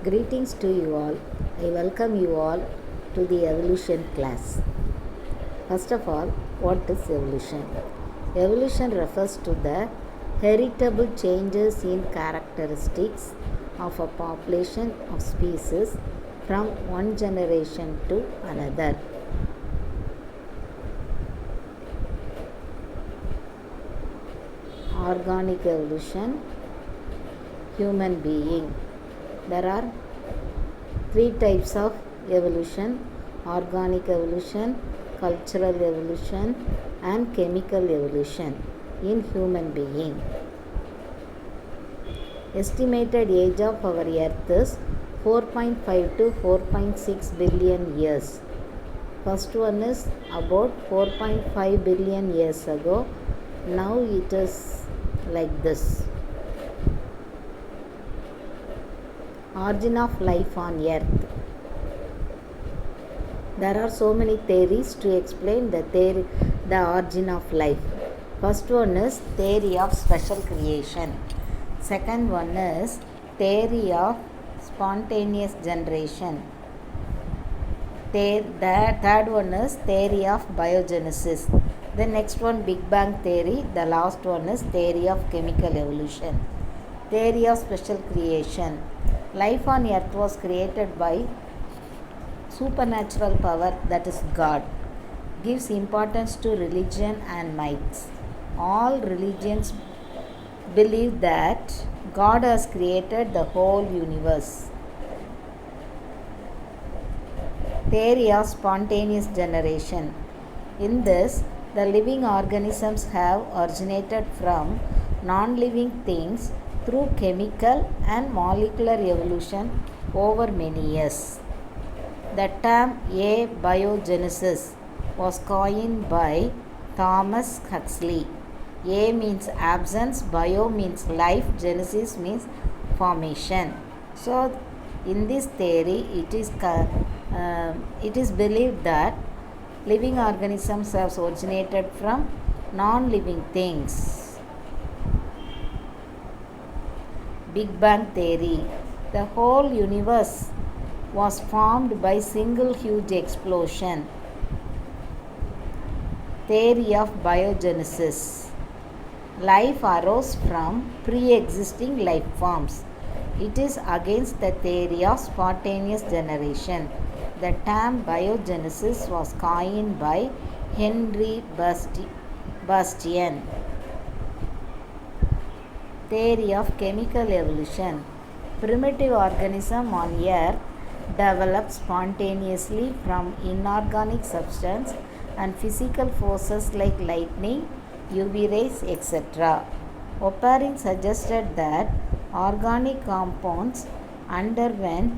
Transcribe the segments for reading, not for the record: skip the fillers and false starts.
Greetings to you all. I welcome you all to the evolution class. First of all, what is evolution? Evolution refers to the heritable changes in characteristics of a population of species from one generation to another. Organic evolution, human being. There are three types of evolution: organic evolution, cultural evolution, and chemical evolution in human being. Estimated age of our earth is 4.5 to 4.6 billion years. First one is about 4.5 billion years ago. Now it is like this. Origin of life on earth. There are so many theories to explain the origin of life. First one is theory of special creation. Second one is theory of spontaneous generation. The third one is theory of biogenesis. The next one, Big Bang theory. The last one is theory of chemical evolution. Theory of special creation. Life on earth was created by supernatural power, that is God. Gives importance to religion and myths. All religions believe that God has created the whole universe. Theory of spontaneous generation. In this, the living organisms have originated from non-living things through chemical and molecular evolution over many years. The term abiogenesis was coined by Thomas Huxley. A means absence, bio means life, genesis means formation. So, in this theory, it is believed that living organisms have originated from non-living things. Big Bang theory. The whole universe was formed by single huge explosion. Theory of biogenesis. Life arose from pre-existing life forms. It is against the theory of spontaneous generation. The term biogenesis was coined by Henry Bastian. Theory of chemical evolution. Primitive organism on earth developed spontaneously from inorganic substance and physical forces like lightning, UV rays, etc. Oparin suggested that organic compounds underwent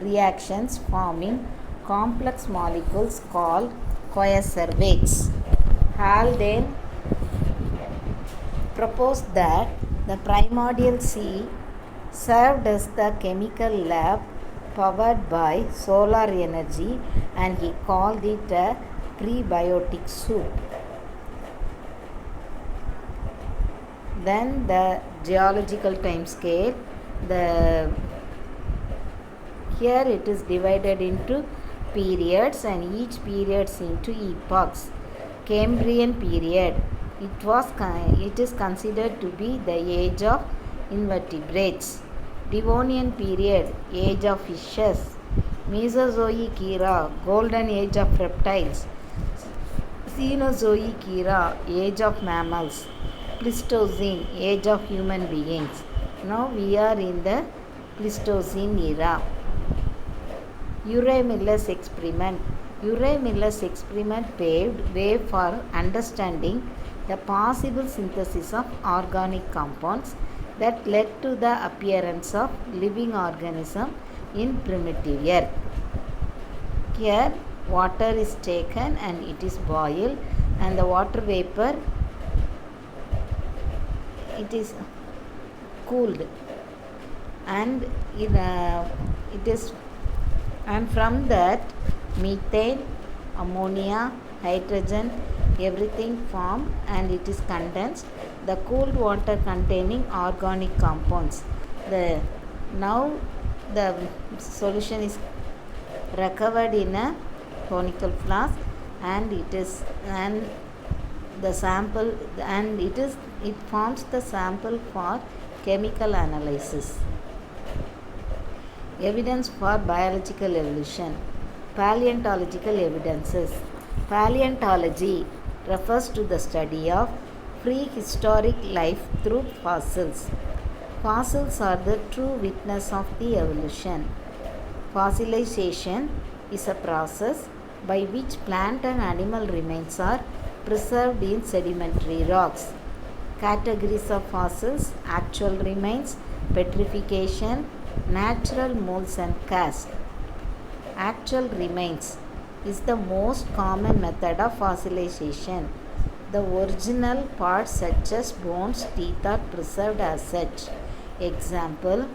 reactions forming complex molecules called coacervates. Haldane proposed that the primordial sea served as the chemical lab powered by solar energy, and he called it a prebiotic soup. Then the geological time scale. Here it is divided into periods, and each periods into epochs. Cambrian period. It is considered to be the age of invertebrates. Devonian period, age of fishes. Mesozoic era, golden age of reptiles. Cenozoic era, age of mammals. Pleistocene, age of human beings. Now we are in the Pleistocene era. Urey-Miller's experiment. Urey-Miller's experiment paved way for understanding the possible synthesis of organic compounds that led to the appearance of living organism in primitive earth. Here water is taken and it is boiled, and the water vapor it is cooled, and and from that methane, ammonia, hydrogen, everything formed, and it is condensed. The cooled water containing organic compounds. Now the solution is recovered in a conical flask, and the sample, and it forms the sample for chemical analysis. Evidence for biological evolution. Paleontological evidences. Paleontology refers to the study of prehistoric life through fossils. Fossils are the true witness of the evolution. Fossilization is a process by which plant and animal remains are preserved in sedimentary rocks. Categories of fossils: actual remains, petrification, natural molds and casts. Actual remains is the most common method of fossilization. The original parts such as bones, teeth are preserved as such. Example: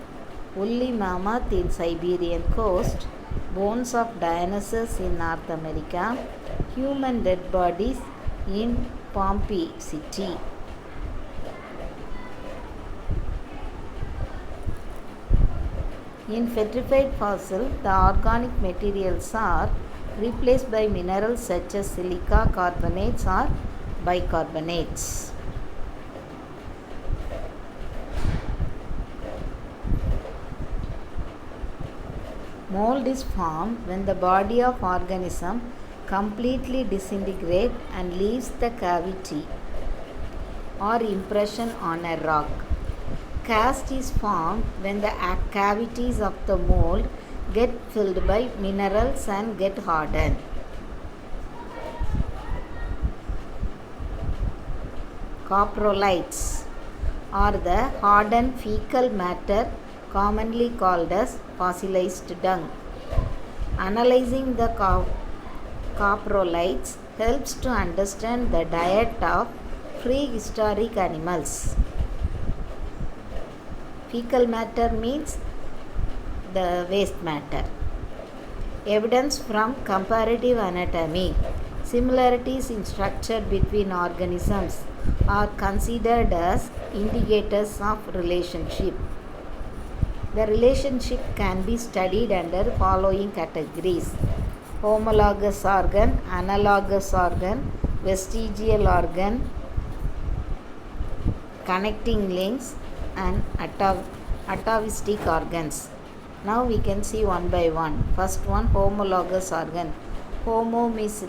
woolly mammoth in Siberian coast, bones of dinosaurs in North America, human dead bodies in Pompeii city. In petrified fossil, the organic materials are replaced by minerals such as silica, carbonates or bicarbonates. Mold is formed when the body of organism completely disintegrates and leaves the cavity or impression on a rock. Cast is formed when the cavities of the mold get filled by minerals and get hardened. Coprolites are the hardened fecal matter commonly called as fossilized dung. Analyzing the coprolites helps to understand the diet of prehistoric animals. Fecal matter means the waste matter. Evidence from comparative anatomy. Similarities in structure between organisms are considered as indicators of relationship. The relationship can be studied under following categories: homologous organ, analogous organ, vestigial organ, connecting links, and atavistic organs. Now we can see one by one. First one, homologous organ. Homo means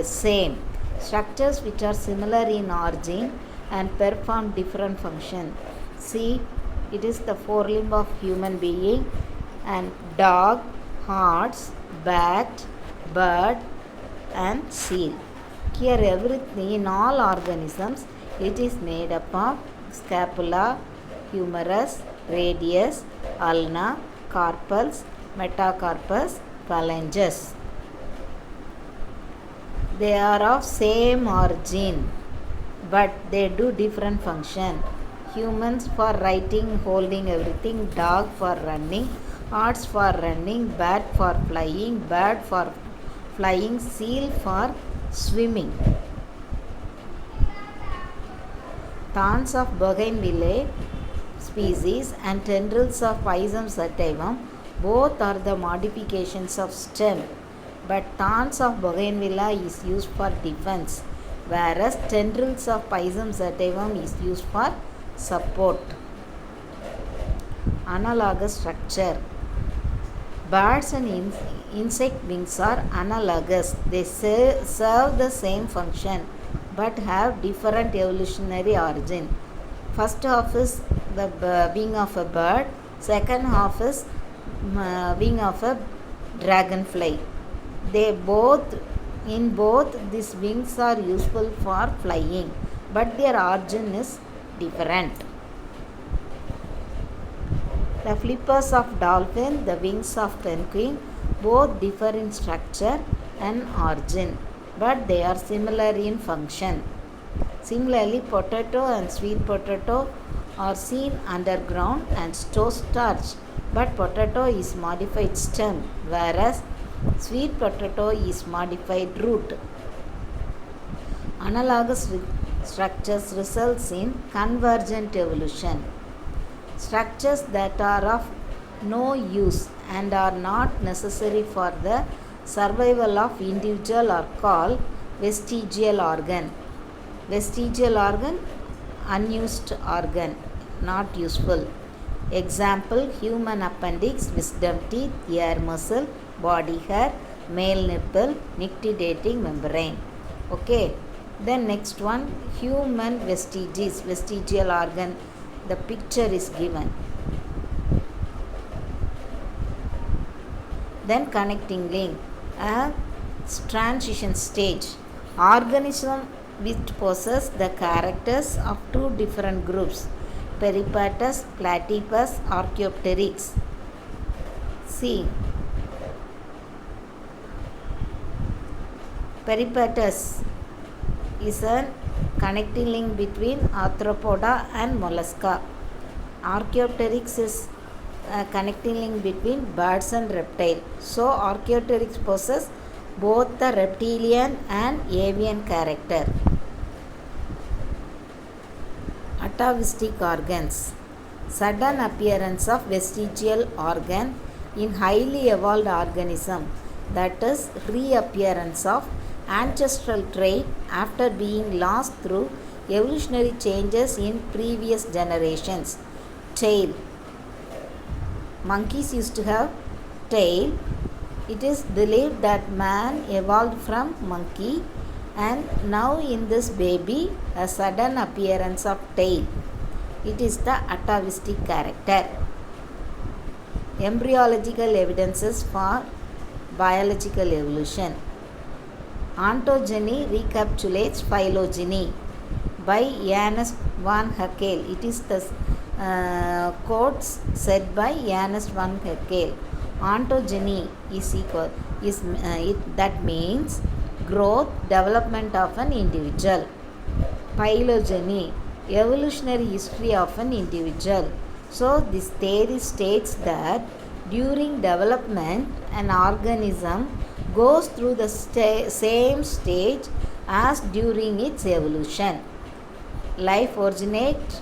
same. Structures which are similar in origin and perform different function. See, it is the forelimb of human being, and dog, horse, bat, bird and seal. Here everything, in all organisms, it is made up of scapula, humerus, radius, ulna, carpals, metacarpus, phalanges. They are of same origin, but they do different function. Humans for writing, holding everything, dog for running, horse for running, bat for flying, bird for flying, seal for swimming. Thorns of bougainvillea species and tendrils of Pisum sativum both are the modifications of stem, but thorns of bougainvillea is used for defense, whereas tendrils of Pisum sativum is used for support. Analogous structure. Birds and insect wings are analogous. They serve the same function but have different evolutionary origin. First half is the wing of a bird, second half is wing of a dragonfly. In both these wings are useful for flying, but their origin is different. The flippers of dolphin, the wings of penguin, both differ in structure and origin, but they are similar in function. Similarly, potato and sweet potato are seen underground and store starch, but potato is modified stem, whereas sweet potato is modified root. Analogous structures results in convergent evolution. Structures that are of no use and are not necessary for the survival of individual are called vestigial organ. Vestigial organ, unused organ, not useful. Example, human appendix, wisdom teeth, ear muscle, body hair, male nipple, nictitating membrane. Okay. Then next one, human vestiges, vestigial organ. The picture is given. Then connecting link, a transition stage. Organism which possess the characters of two different groups, Peripatus, Platypus, Archaeopteryx. See, Peripatus is a connecting link between Arthropoda and Mollusca. Archaeopteryx is a connecting link between birds and reptile. So, Archaeopteryx possesses both the reptilian and avian character. Atavistic organs. Sudden appearance of vestigial organ in highly evolved organism, that is reappearance of ancestral trait after being lost through evolutionary changes in previous generations. Tail. Monkeys used to have tail. It is believed that man evolved from monkey, and now in this baby a sudden appearance of tail. It is the atavistic character. Embryological evidences for biological evolution. Ontogeny recapitulates phylogeny by Ernst von Haeckel. It is the quotes said by Ernst von Haeckel. Ontogeny is equal that means growth, development of an individual. Phylogeny, evolutionary history of an individual. So this theory states that during development an organism goes through the same stage as during its evolution. Life originates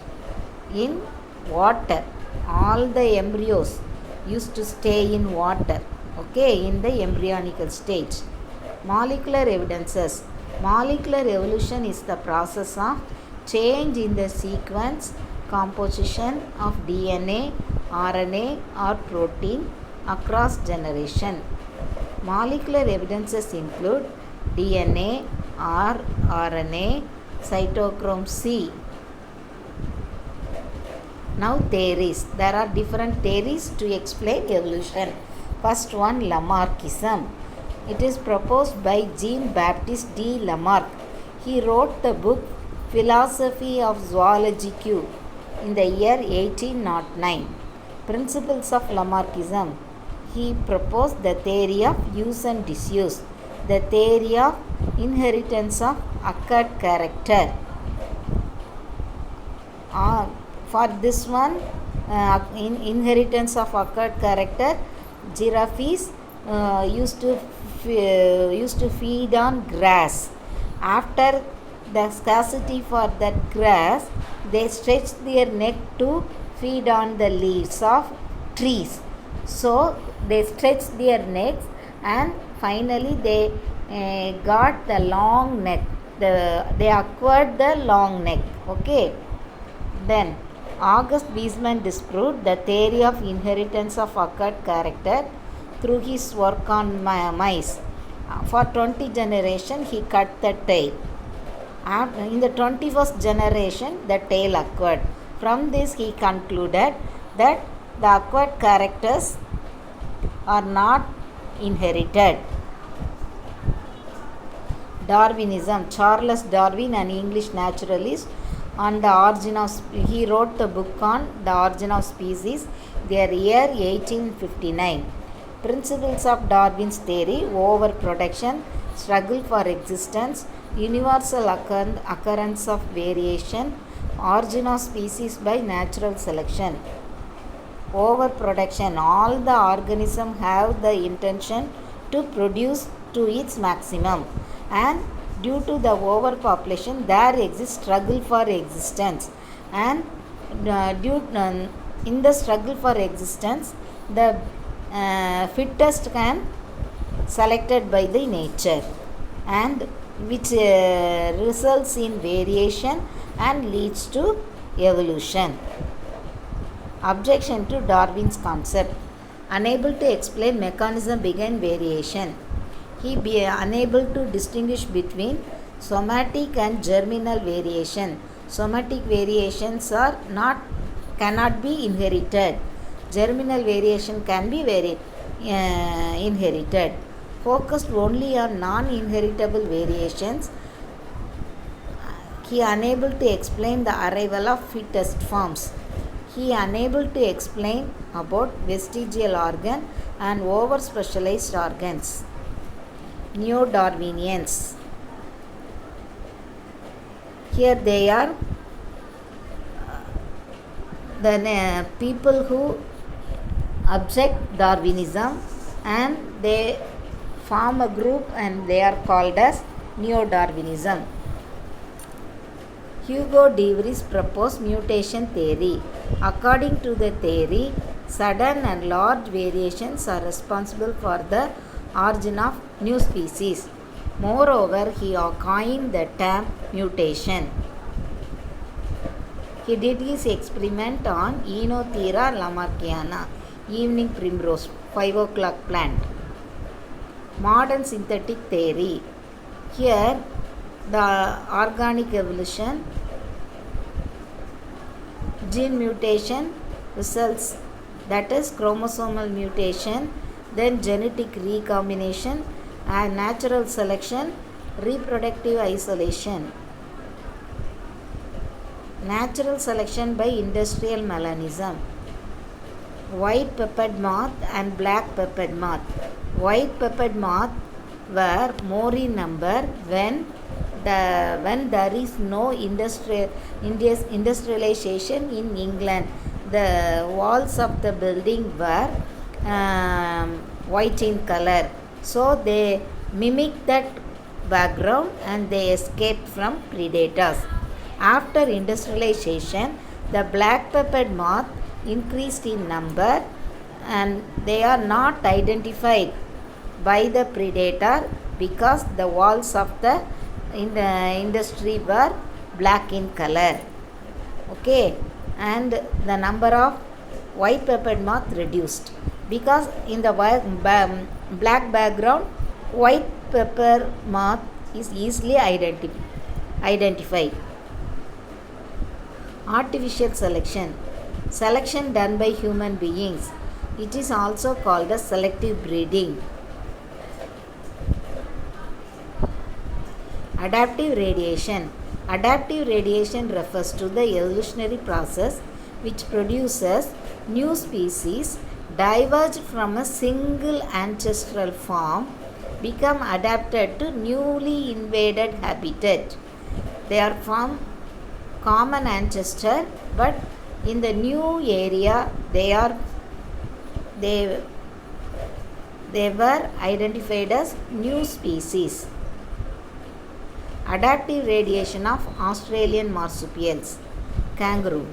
in water. All the embryos used to stay in water, okay, in the embryonical stage. Molecular evidences. Molecular evolution is the process of change in the sequence composition of DNA, RNA or protein across generation. Molecular evidences include DNA, RNA, cytochrome C. Now theories. There are different theories to explain evolution. First one, Lamarckism. It is proposed by Jean-Baptiste de Lamarck. He wrote the book Philosophy of Zoology Q in the year 1809. Principles of Lamarckism. He proposed the theory of use and disuse, the theory of inheritance of acquired character. For this one, in inheritance of acquired character, giraffes used to feed on grass. After the scarcity for that grass, they stretched their neck to feed on the leaves of trees. So they stretched their necks and finally they got the long neck. They acquired the long neck. Okay. Then August Weismann disproved the theory of inheritance of acquired character through his work on mice. For 20 generations, he cut the tail. In the 21st generation, the tail acquired. From this, he concluded that the acquired characters are not inherited. Darwinism. Charles Darwin, an English naturalist, on the origin of he wrote the book on the origin of species, their year 1859. Principles of Darwin's theory: overproduction, struggle for existence, universal occurrence of variation, origin of species by natural selection. Overproduction. All the organisms have the intention to produce to its maximum, and due to the overpopulation there exists struggle for existence, and in the struggle for existence the fittest can selected by the nature, and which results in variation and leads to evolution. Objection to Darwin's concept. Unable to explain mechanism behind variation. He be unable to distinguish between somatic and germinal variation. Somatic variations are cannot be inherited. Germinal variation can be inherited. Focused only on non-inheritable variations. He unable to explain the arrival of fittest forms. He unable to explain about vestigial organ and over-specialized organs. Neo-Darwinians. Here they are the people who object Darwinism, and they form a group and they are called as Neo-Darwinism. Hugo de Vries proposed mutation theory. According to the theory, sudden and large variations are responsible for the origin of new species. Moreover, he coined the term mutation. He did his experiment on Oenothera lamarckiana, evening primrose, 5 o'clock plant. Modern synthetic theory. Here, the organic evolution, gene mutation results, that is chromosomal mutation, then genetic recombination, and natural selection, reproductive isolation. Natural selection by industrial melanism. White peppered moth and black peppered moth. White peppered moth were more in number when there is no industrialization in England. The walls of the building were white in color, so they mimicked that background and they escaped from predators. After industrialization, the black peppered moth increased in number and they are not identified by the predator because the walls of the industry were black in color. Okay, and the number of white peppered moth reduced because in the black background white pepper moth is easily identified. Artificial selection. Selection done by human beings. It is also called as selective breeding. Adaptive radiation. Adaptive radiation refers to the evolutionary process which produces new species diverged from a single ancestral form, become adapted to newly invaded habitat. They are from common ancestor, but in the new area they were identified as new species. Adaptive radiation of Australian marsupials. Kangaroo.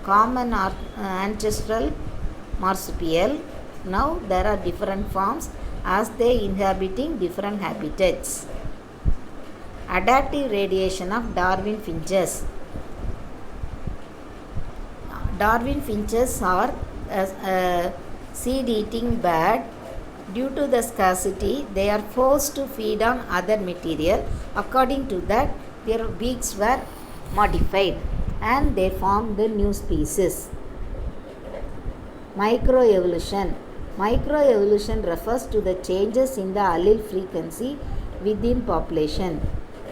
Common ancestral marsupial. Now there are different forms as they inhabiting different habitats. Adaptive radiation of Darwin finches. Darwin finches are a seed-eating bird. Due to the scarcity, they are forced to feed on other material. According to that, their beaks were modified and they formed the new species. Microevolution. Microevolution refers to the changes in the allele frequency within population.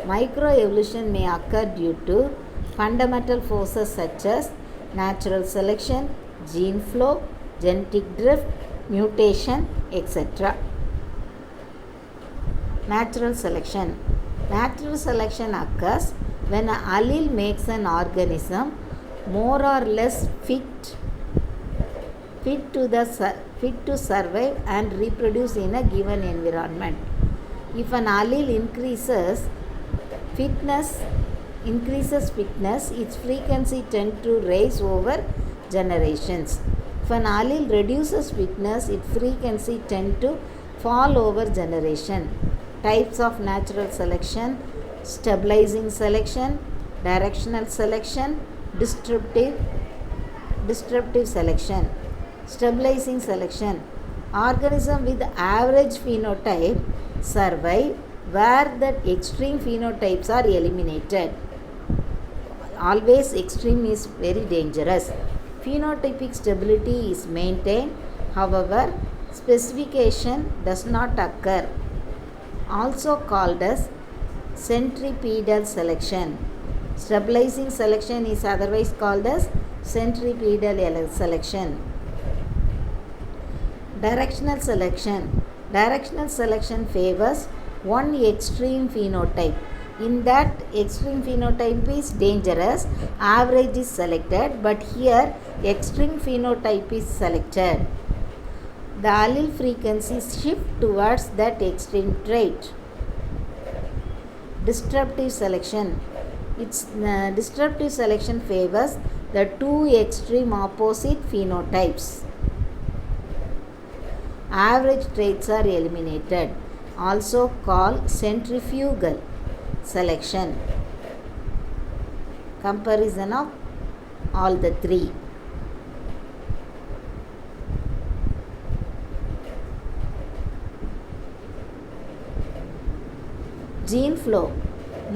Microevolution may occur due to fundamental forces such as natural selection, gene flow, genetic drift, mutation, etc. Natural selection. Natural selection occurs when an allele makes an organism more or less fit to survive and reproduce in a given environment. If an allele increases fitness, its frequency tends to rise over generations. If an allele reduces fitness, its frequency tend to fall over generation. Types of natural selection: stabilizing selection, directional selection, disruptive selection. Stabilizing selection: organism with average phenotype survive where the extreme phenotypes are eliminated. Always extreme is very dangerous. Phenotypic stability is maintained, however, specification does not occur. Also called as centripetal selection. Stabilizing selection is otherwise called as centripetal selection. Directional selection. Directional selection favors one extreme phenotype. In that extreme phenotype is dangerous, average is selected, but here extreme phenotype is selected. The allele frequencies shift towards that extreme trait. Disruptive selection. Disruptive selection favors the two extreme opposite phenotypes. Average traits are eliminated, also called centrifugal selection. Comparison of all the three. Gene flow.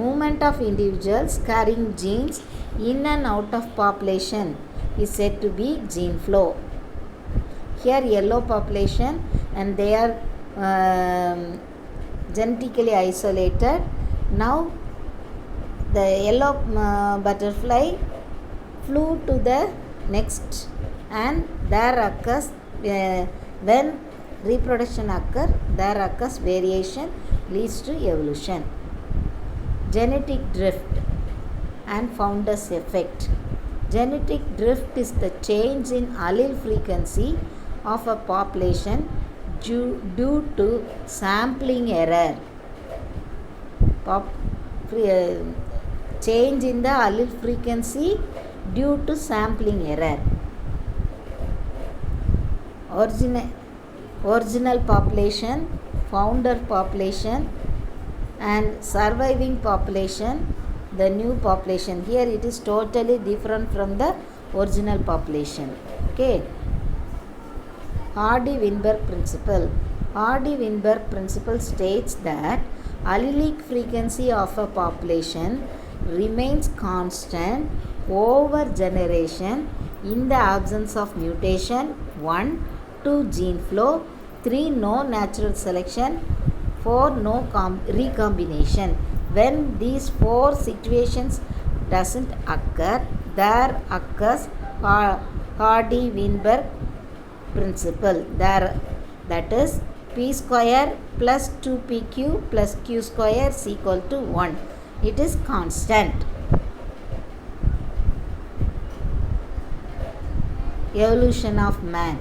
Movement of individuals carrying genes in and out of population is said to be gene flow. Here yellow population and they are genetically isolated. Now the yellow butterfly flew to the next, and there occurs when reproduction occurs, there occurs variation leads to evolution. Genetic drift and founder's effect. Genetic drift is the change in allele frequency of a population due to sampling error. Change in the allele frequency due to sampling error. Original population, founder population, and surviving population, the new population. Here it is totally different from the original population. Okay. Hardy-Weinberg principle. Hardy-Weinberg principle states that allelic frequency of a population remains constant over generation in the absence of mutation. 1. 2. Gene flow. 3. No natural selection. 4. No recombination. When these 4 situations doesn't occur, there occurs Hardy-Weinberg principle. That is p square plus 2pq plus q square is equal to 1. It is constant. Evolution of man.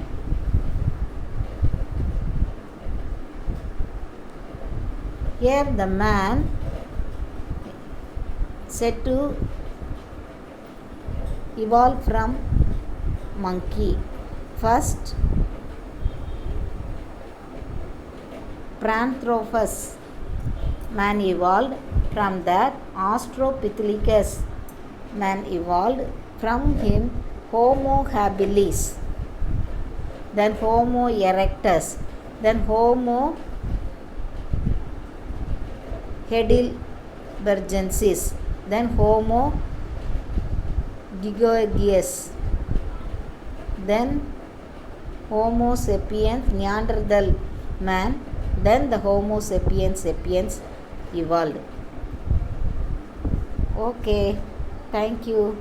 Here the man said to evolve from monkey. First, Paranthropus man evolved. From that, Australopithecus man evolved. From him, Homo habilis, then Homo erectus, then Homo heidelbergensis, then Homo giganteus, then Homo sapiens Neanderthal man, then the Homo sapiens sapiens evolved. Okay, thank you.